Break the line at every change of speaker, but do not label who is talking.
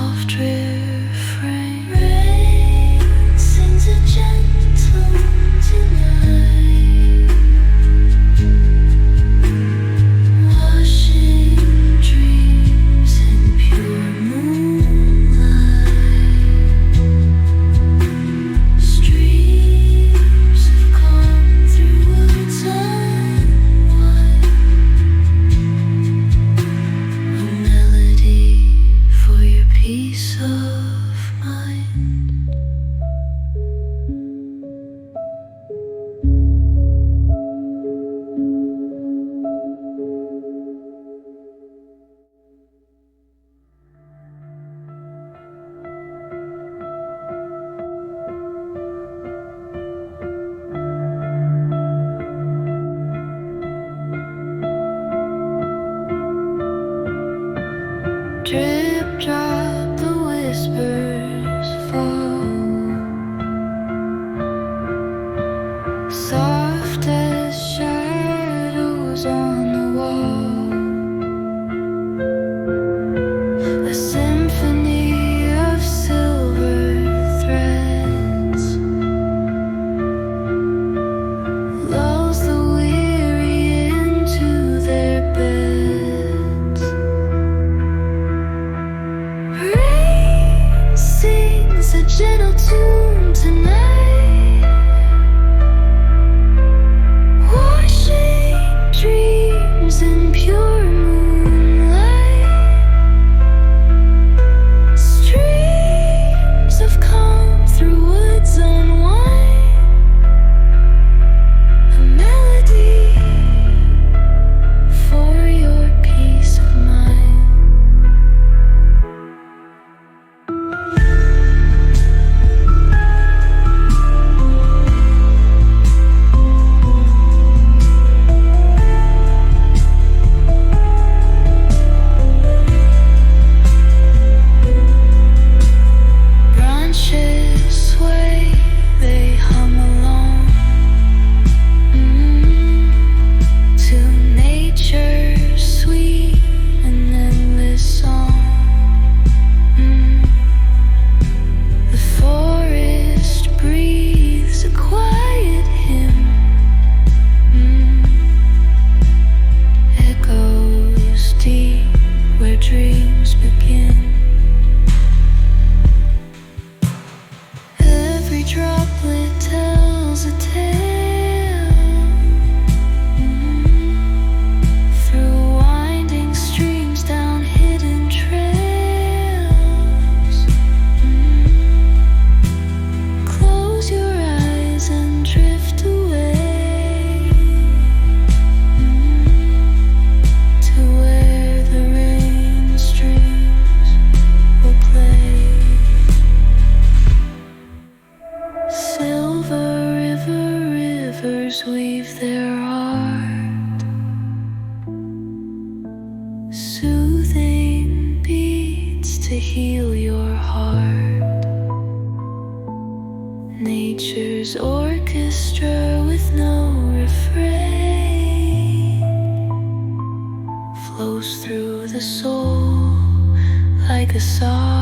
soft refrain. Rain sings a gentle tonight, washing dreams in pure moonlight. Streams have come through woods unwide, a melody for your peace of mind. Drip drop, the whispers fall, soft as shadows on the wall. A symphony of silver threads lulls the weary into their beds. Rain sings a gentle tune tonight, washing dreams in pure moonlight. Streams have come through woods unwind, a melody for your peace of mind. Branches sway, they hum along, to nature's sweet and endless song. The forest breathes a quiet hymn, echoes deep where dreams begin. Every droplet tells a tale, through winding streams, down hidden trails. Close your eyes and drift away, to where the rain streams will play. Silver river rivers weave their art, soothing beats to heal your heart. Nature's orchestra with no refrain flows through the soul like a song.